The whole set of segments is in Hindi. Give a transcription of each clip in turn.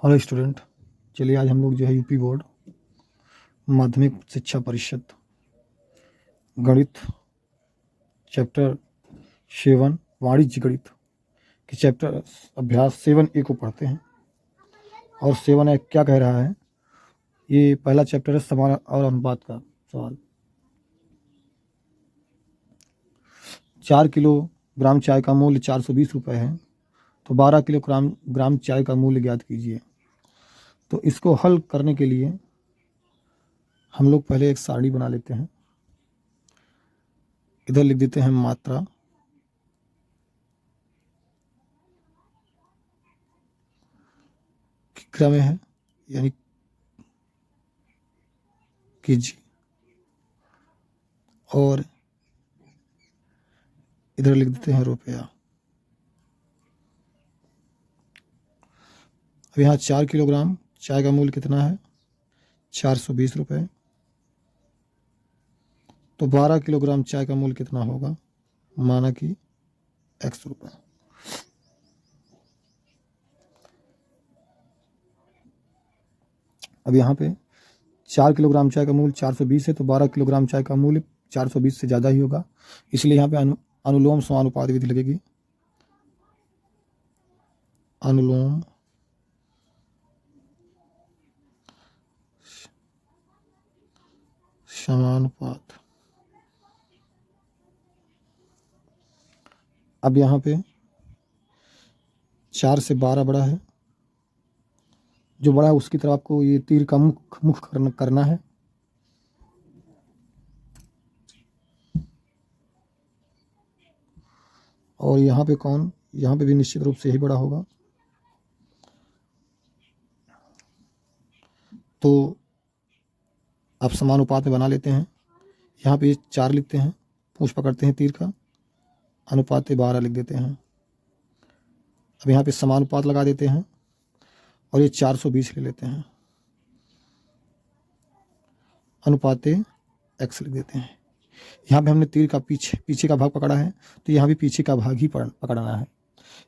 Hello student. चलिए आज हम लोग जो है यूपी बोर्ड माध्यमिक शिक्षा परिषद गणित चैप्टर 7 वाणिज्य गणित के चैप्टर अभ्यास 7A को पढ़ते हैं। और 7A क्या कह रहा है? ये पहला चैप्टर है समान और अनुपात का सवाल। 4 किलोग्राम चाय का मूल्य 420 रुपये है, तो 12 किलोग्राम चाय का मूल्य ज्ञात कीजिए। तो इसको हल करने के लिए हम लोग पहले एक सारणी बना लेते हैं। इधर लिख देते हैं मात्रा, क्रम में है यानी केजी, और इधर लिख देते हैं रुपया। अब यहाँ 4 किलोग्राम चाय का मूल्य कितना है? 420 रुपये। तो 12 किलोग्राम चाय का मूल्य कितना होगा? माना कि x रुपये। अब यहाँ पे 4 किलोग्राम चाय का मूल्य 420 है, तो 12 किलोग्राम चाय का मूल्य 420 से ज़्यादा ही होगा, इसलिए यहाँ पे अनुलोम समानुपात विधि लगेगी। अनुलोम समानुपात। अब यहाँ पे 4 से 12 बड़ा है, जो बड़ा है उसकी तरफ आपको ये तीर का मुख करना है। और यहाँ पे कौन? यहाँ पे भी निश्चित रूप से ही बड़ा होगा। तो आप समानुपात में बना लेते हैं। यहाँ पे 4 लिखते हैं, पूंछ पकड़ते हैं तीर का, अनुपात 12 लिख देते हैं। अब यहाँ पे समानुपात लगा देते हैं और ये 420 ले लेते हैं, अनुपात x लिख देते हैं। यहाँ पे हमने तीर का पीछे का भाग पकड़ा है, तो यहाँ भी पीछे का भाग ही पकड़ना है।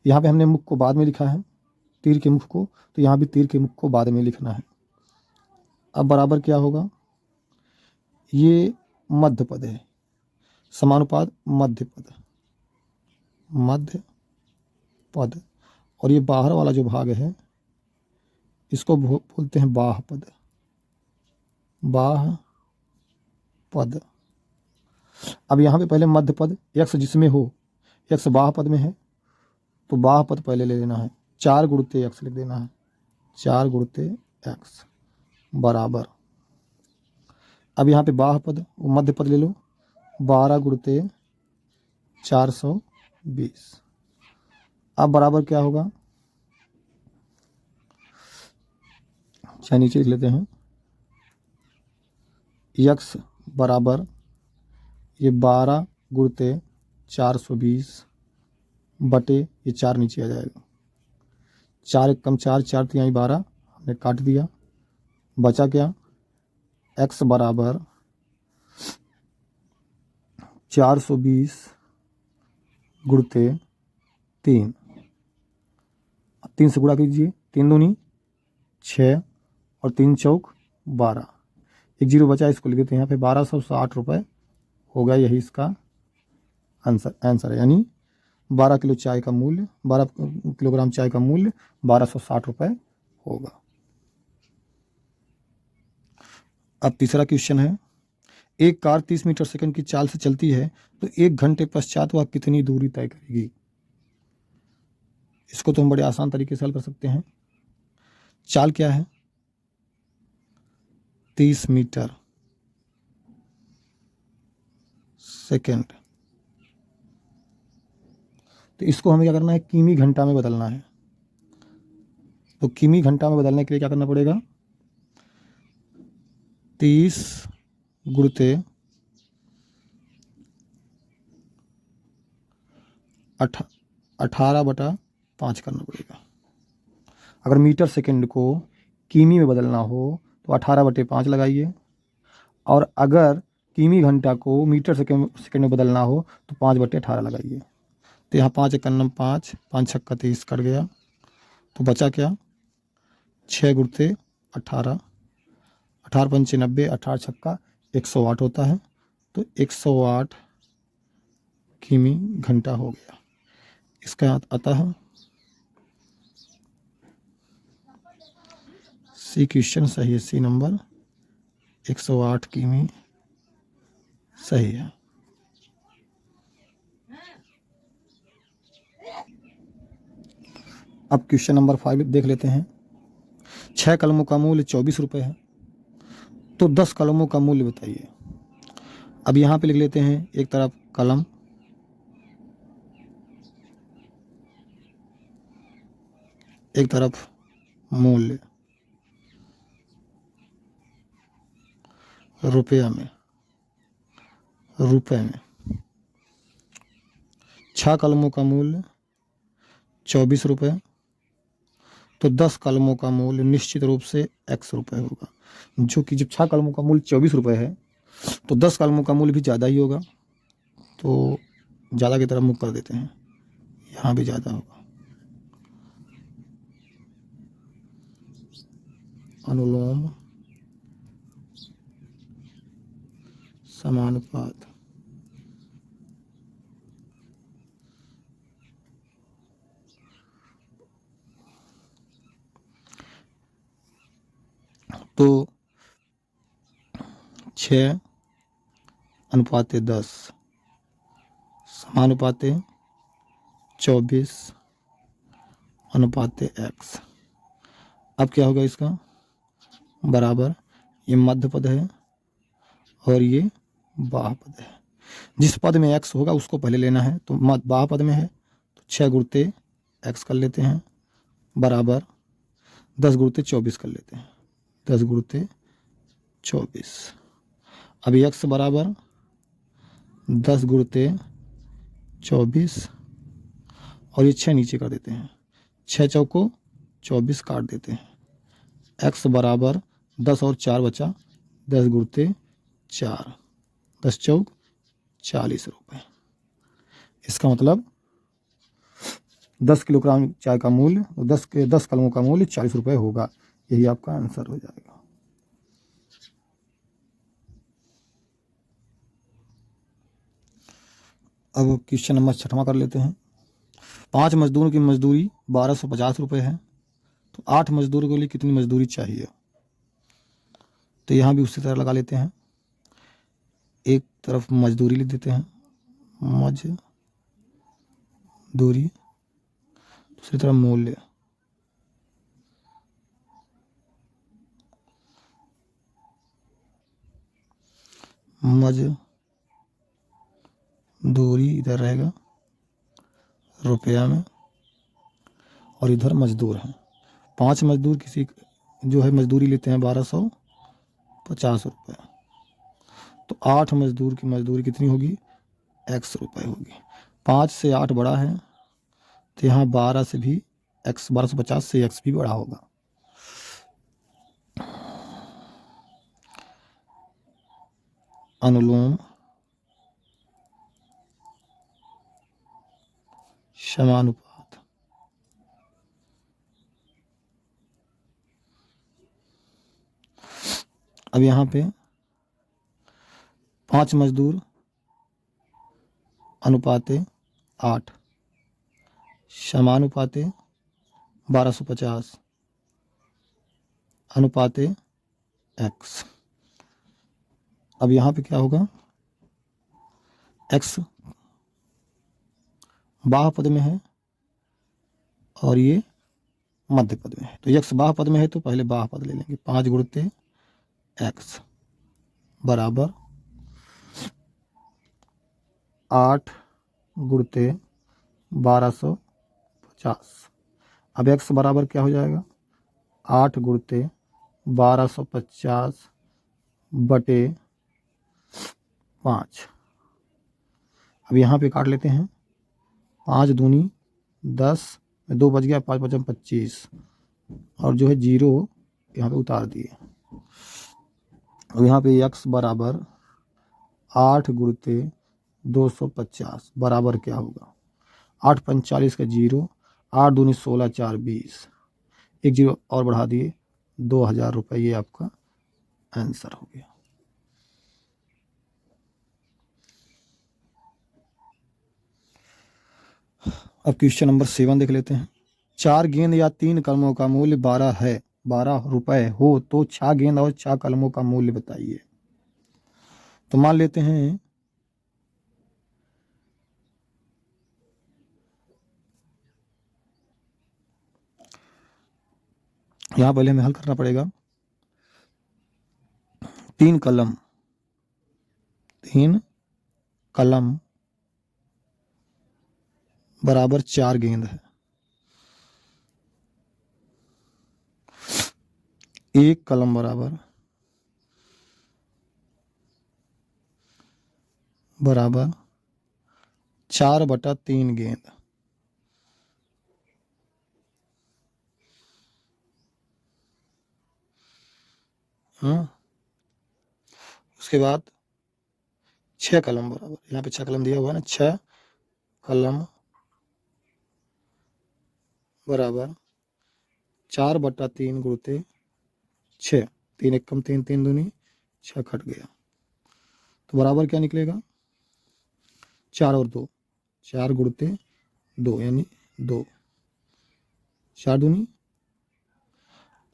यहाँ पे हमने मुख को बाद में लिखा है, तीर के मुख को, तो यहाँ भी तीर के मुख को बाद में लिखना है। अब बराबर क्या होगा? ये मध्य पद है, समानुपात मध्य पद, और ये बाहर वाला जो भाग है इसको बोलते हैं बाह्य पद। अब यहाँ पे पहले मध्य पद x जिसमें हो, x बाह्य पद में है तो बाह्य पद पहले ले लेना है, 4 गुणित x लिख देना है, 4 गुणित x बराबर। अब यहाँ पे बाह्य पद मध्य पद ले लो, 12 गुणित 420। अब बराबर क्या होगा? चाहे नीचे लिख लेते हैं, x बराबर ये 12 गुणित 420 बटे ये 4 नीचे आ जाएगा, 4 एक कम 4, 4 तिहाई 12, हमने काट दिया, बचा क्या? x बराबर 420 गुणित 3, 3 से गुणा कीजिए, 3 दूनी 6 और 3 चौक 12, एक जीरो बचा, इसको लिख देते हैं यहाँ पे 1260 रुपये होगा। यही इसका आंसर है, यानी 12 किलोग्राम चाय का मूल्य 1260 रुपये होगा। अब तीसरा क्वेश्चन है, एक कार 30 मीटर सेकंड की चाल से चलती है, तो 1 घंटे पश्चात वह कितनी दूरी तय करेगी? इसको तो हम बड़े आसान तरीके से हल कर सकते हैं। चाल क्या है? 30 मीटर सेकंड, तो इसको हमें क्या करना है? किमी घंटा में बदलना है। तो किमी घंटा में बदलने के लिए क्या करना पड़ेगा? 30 गुणित 18/5 करना पड़ेगा। अगर मीटर सेकंड को किमी में बदलना हो तो 18/5 लगाइए, और अगर किमी घंटा को मीटर सेकंड में बदलना हो तो 5/18 लगाइए। तो यहाँ 5 × 5, 5 × 6 = 30 कट गया, तो बचा क्या? 6 गुणते 18, 18 पंचे 90, 18 छक्का 108 होता है। तो 108 किमी घंटा हो गया। इसका आता है सी क्वेश्चन सही है, सी नंबर 108 किमी सही है। अब क्वेश्चन नंबर 5 देख लेते हैं। 6 कलमों का मूल्य 24 रुपये है, तो 10 कलमों का मूल्य बताइए। अब यहाँ पे लिख लेते हैं, एक तरफ कलम, एक तरफ मूल्य रुपया में, रुपए में। 6 कलमों का मूल्य 24 रुपये, तो 10 कलमों का मूल्य निश्चित रूप से x रुपये होगा, जो कि जब 6 कलमों का मूल्य 24 रुपये है तो 10 कलमों का मूल्य भी ज़्यादा ही होगा। तो ज़्यादा की तरफ मुख कर देते हैं, यहाँ भी ज़्यादा होगा। अनुलोम समानुपात। तो 6 अनुपाते 10 समानुपाते 24 अनुपाते x। अब क्या होगा इसका बराबर, ये मध्य पद है और ये बाह्य पद है। जिस पद में x होगा उसको पहले लेना है, तो बाह्य पद में है तो 6 गुणते x कर लेते हैं, बराबर 10 गुणते 24 कर लेते हैं, 10 गुणते 24। अभी x बराबर 10 गुणते 24 और ये 6 नीचे कर देते हैं, 6 चौको 24 काट देते हैं। x बराबर 10 और 4 बचा, 10 गुणते 4, 10 चौक 40 रुपये। इसका मतलब 10 किलोग्राम चाय का मूल्य, 10 कलमों का मूल्य 40 रुपये होगा। यही आपका आंसर हो जाएगा। अब क्वेश्चन नंबर 6वां कर लेते हैं। 5 मजदूरों की मजदूरी 1250 रुपये है, तो 8 मजदूरों के लिए कितनी मजदूरी चाहिए। तो यहाँ भी उसी तरह लगा लेते हैं, एक तरफ मजदूरी लिख देते हैं, मजदूरी, दूसरी तरफ मूल्य, मजदूरी इधर रहेगा रुपया में और इधर मजदूर हैं। 5 मजदूर किसी जो है मजदूरी लेते हैं 1250 रुपये, तो 8 मजदूर की मजदूरी कितनी होगी, x रुपये होगी। 5 से 8 बड़ा है, तो यहाँ 12 से भी x, 1250 से x भी बड़ा होगा। अनुलोम समानुपात। अब यहाँ पे 5 मजदूर अनुपाते 8 समानुपाते 1250 अनुपाते x। अब यहाँ पे क्या होगा, x बाह्य पद में है और ये मध्य पद में है, तो x बाह्य पद में है तो पहले बाह्य पद ले लेंगे। 5 गुणते x बराबर 8 गुणते 1250। अब x बराबर क्या हो जाएगा, 8 गुणते 1250 बटे 5। अब यहाँ पे काट लेते हैं, 5 दूनी 10, 2 बच गया, 5 5 25 और जो है 0 यहाँ पे उतार दिए। अब यहाँ पे x बराबर 8 गुणते 250 बराबर क्या होगा, 8 45 का 0, 8 दूनी 16 4 20, एक जीरो और बढ़ा दिए, 2000 रुपये। ये आपका आंसर हो गया। अब क्वेश्चन नंबर 7 देख लेते हैं। 4 गेंद या 3 कलमों का मूल्य 12 रुपए हो तो 6 गेंद और 4 कलमों का मूल्य बताइए। तो मान लेते हैं यहां पहले हमें हल करना पड़ेगा। 3 कलम बराबर 4 गेंद है। 1 कलम बराबर 4/3 गेंद। उसके बाद 6 कलम बराबर, यहाँ पे 6 कलम दिया हुआ है ना, 6 कलम बराबर 4/3 गुणते 6, 3 एकम 3, 3 दूनी 6 कट गया। तो बराबर क्या निकलेगा? 4 और 2, 4 गुणते 2 यानी 2, 4 दूनी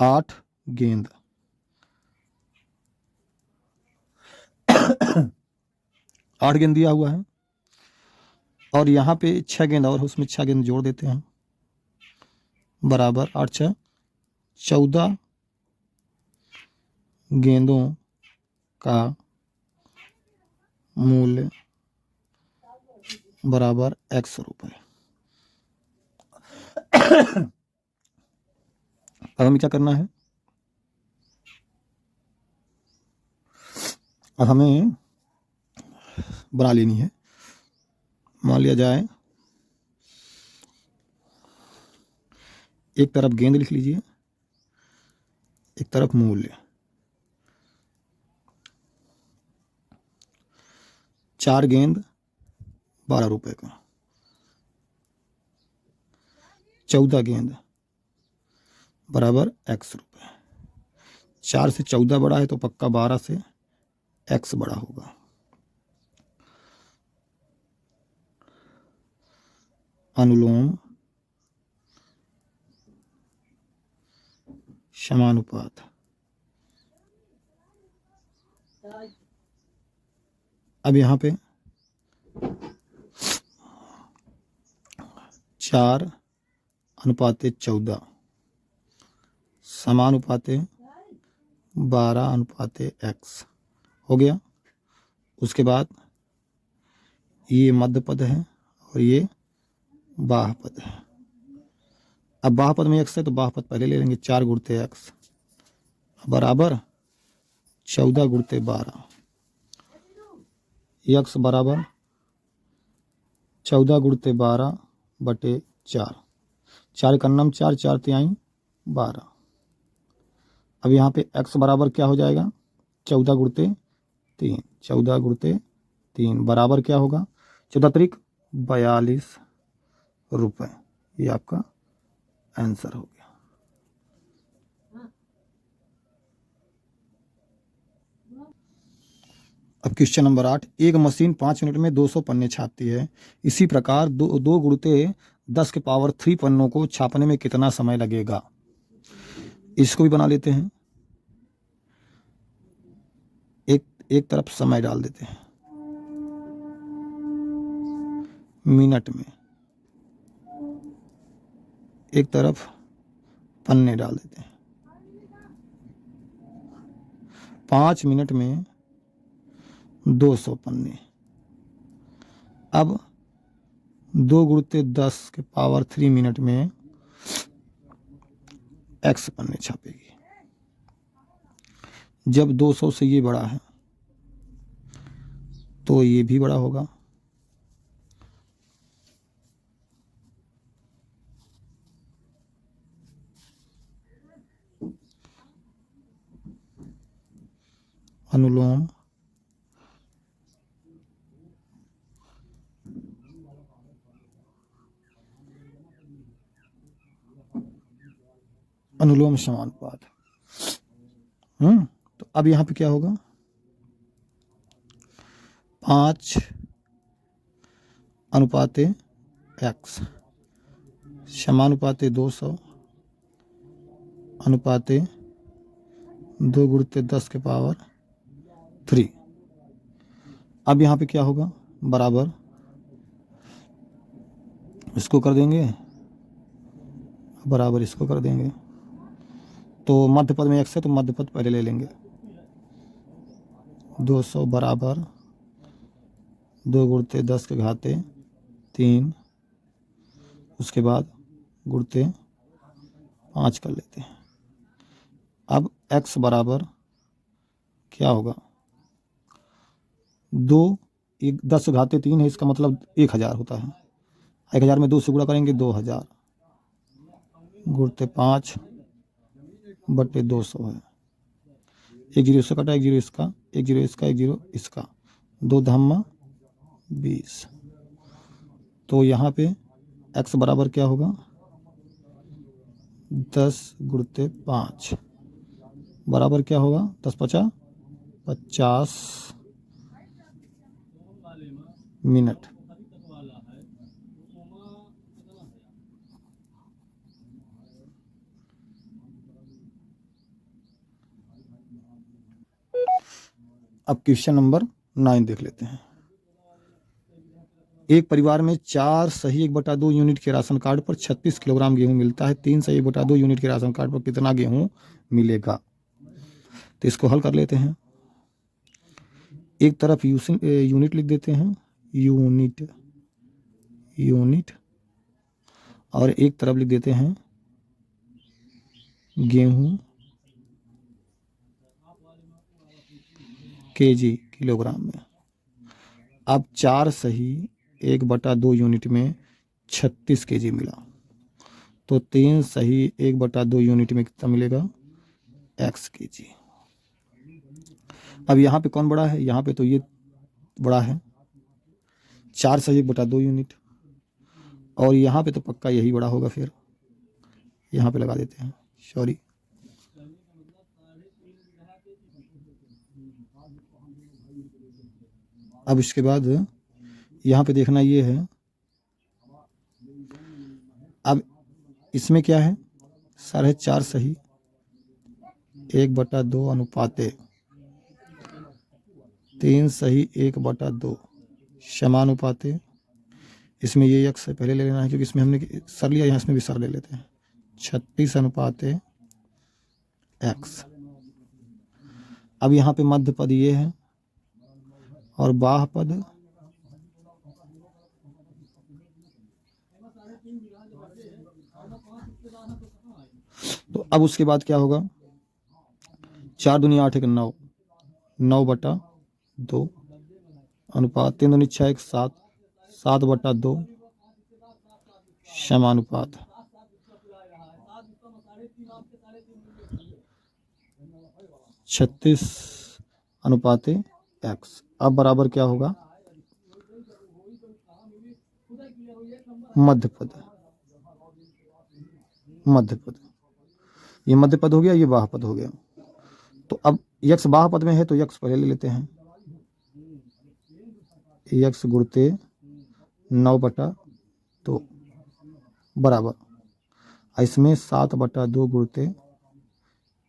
8 गेंद। 8 गेंद दिया हुआ है और यहाँ पे 6 गेंद और उसमें 6 गेंद जोड़ देते हैं, बराबर 8 6 14 गेंदों का मूल्य बराबर x रुपए। अब हमें क्या करना है? अब हमें बना लेनी है। मान लिया जाए एक तरफ गेंद लिख लीजिए, एक तरफ मूल्य। 4 गेंद 12 रुपए का, 14 गेंद बराबर x रुपए। 4 से 14 बड़ा है तो पक्का 12 से x बड़ा होगा। अनुलोम समानुपात। अब यहाँ पे 4:14 समानुपाते 12:x हो गया। उसके बाद ये मध्य पद है और ये बाह्य पद है। अब बाह्य पद में x है तो बाह्य पद पहले ले लेंगे। 4 गुणते x बराबर 14 गुणते 12, x बराबर 14 गुणते 12/4। 4 का नम 4, 4 तिहाई 12। अब यहाँ पे x बराबर क्या हो जाएगा? 14 गुणते 3, 14 गुणते 3 बराबर क्या होगा? 14 तरीक 42 रुपए। ये आपका आंसर हो गया। अब क्वेश्चन नंबर 8। एक मशीन 5 मिनट में 200 पन्ने छापती है। इसी प्रकार 2 गुणते 10⁻³ पन्नों को छापने में कितना समय लगेगा? इसको भी बना लेते हैं। एक तरफ समय डाल देते हैं मिनट में, एक तरफ पन्ने डाल देते हैं। 5 मिनट में 200 पन्ने। अब 2 गुणते 10⁻³ मिनट में x पन्ने छापेगी। जब 200 से ये बड़ा है तो ये भी बड़ा होगा। अनुलोम अनुलोम समानुपात। तो अब यहाँ पे क्या होगा, 5 अनुपाते x समानुपाते 200 अनुपाते 2 गुणित 10 के पावर 3। अब यहाँ पे क्या होगा, बराबर इसको कर देंगे, बराबर इसको कर देंगे। तो मध्य पद में x है तो मध्य पद पहले ले लेंगे। 200 बराबर 2 गुणित 10 के घाते 3, उसके बाद गुणित 5 कर लेते हैं। अब x बराबर क्या होगा, 2 10 घाते 3 है, इसका मतलब 1000 होता है। 1000 में 2 से गुणा करेंगे 2000 गुणित 5 बटे 200 है। 1 जीरो इससे कटा, 1 जीरो इसका, 1 जीरो इसका, 1 जीरो इसका, 2 धम्मा 20। तो यहाँ पे x बराबर क्या होगा, 10 गुणित 5 बराबर क्या होगा, 10 पचा 50 मिनट। अब क्वेश्चन नंबर 9 देख लेते हैं। एक परिवार में 4 सही 1/2 यूनिट के राशन कार्ड पर 36 किलोग्राम गेहूं मिलता है। 3 सही 1/2 यूनिट के राशन कार्ड पर कितना गेहूं मिलेगा। तो इसको हल कर लेते हैं। एक तरफ यूनिट लिख देते हैं, यूनिट यूनिट, और एक तरफ लिख देते हैं गेहूं केजी किलोग्राम में। अब 4 सही 1/2 यूनिट में 36 केजी मिला, तो 3 सही 1/2 यूनिट में कितना मिलेगा, x केजी। अब यहाँ पे कौन बड़ा है, यहाँ पे तो ये बड़ा है, 4 सही 1/2 यूनिट, और यहाँ पे तो पक्का यही बड़ा होगा। फिर यहाँ पे लगा देते हैं, सॉरी, अब इसके बाद यहाँ पे देखना ये है, अब इसमें क्या है, 4.5 सही 1/2 अनुपाते 3 सही 1/2 समानुपाते, इसमें ये x से पहले ले लेना है क्योंकि इसमें हमने सर लिया, यहाँ इसमें भी सर ले लेते हैं, 36 अनुपाते x। अब यहाँ पे मध्य पद ये है और बाह्य पद तो अब उसके बाद क्या होगा, 4 दूनी 8 1 9 9/2 अनुपात 3 दूनी 6 1 7 7/2 समानुपात 36 अनुपाते x। अब बराबर क्या होगा, मध्य पद, मध्य पद, ये मध्य पद हो गया, ये बाह्य पद हो गया। तो अब x बाह्य पद में है तो x पहले ले लेते हैं, x गुणते 9/2 बराबर, इसमें 7/2 गुणते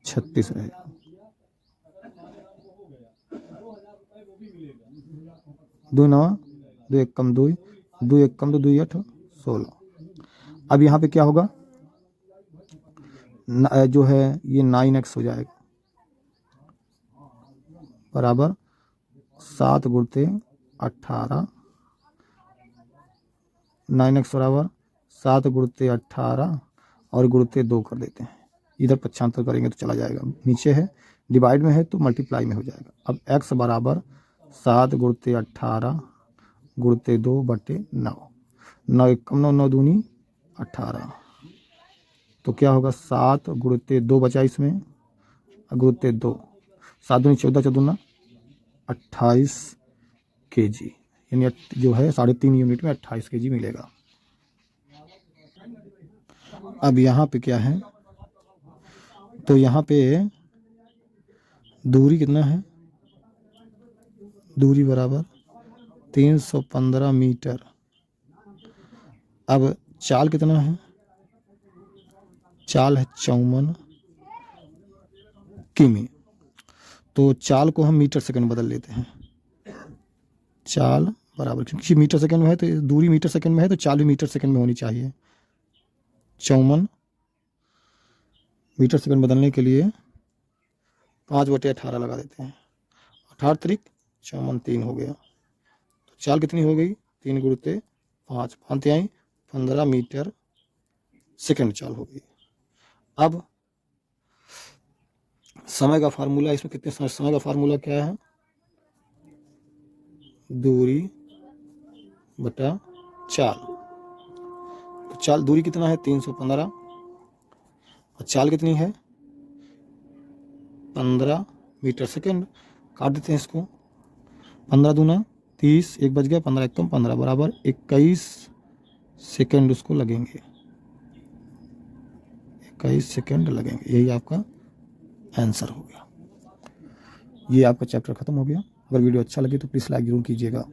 36 रहेगा। दो 9 2 1 कम 2 2 1 कम 2 2 8 16। अब यहाँ पे क्या होगा, जो है ये 9x हो जाएगा बराबर 7 गुणते 18, 9x बराबर 7 गुणते 18 और गुणते 2 कर देते हैं, इधर पक्षांतर करेंगे तो चला जाएगा, नीचे है डिवाइड में है तो मल्टीप्लाई में हो जाएगा। अब x बराबर 7 गुणते 18 गुणते 2/9, 9 1 कम 9 9 दूनी 18, तो क्या होगा 7 गुणते 2 बचा इसमें गुणते 2, 7 दूनी 14 14 28 केजी, यानी जो है 3.5 यूनिट में 28 केजी मिलेगा। अब यहाँ पे क्या है, तो यहाँ पे दूरी कितना है, दूरी बराबर 315 मीटर। अब चाल कितना है, चाल है 54 किमी। तो चाल को हम मीटर सेकंड बदल लेते हैं, चाल बराबर, क्योंकि मीटर सेकंड में है तो दूरी मीटर सेकंड में है तो चाल भी मीटर सेकंड में होनी चाहिए। 54 मीटर सेकंड बदलने के लिए 5/18 लगा देते हैं, 18 त्रिक 54, 3 हो गया। तो चाल कितनी हो गई, 3 गुणित 5, 5 आई 15 मीटर सेकंड चाल हो गई। अब समय का फार्मूला, इसमें कितने समय का फार्मूला क्या है, दूरी बटा चाल। तो चाल, दूरी कितना है 315 और चाल कितनी है 15 मीटर सेकंड। काट देते हैं इसको, 15 दूना 30, 1 बच गया, 15 एकम 15 बराबर 21 सेकंड उसको लगेंगे, 21 सेकंड लगेंगे। यही आपका आंसर हो गया। ये आपका चैप्टर खत्म हो गया। अगर वीडियो अच्छा लगे तो प्लीज़ लाइक जरूर कीजिएगा।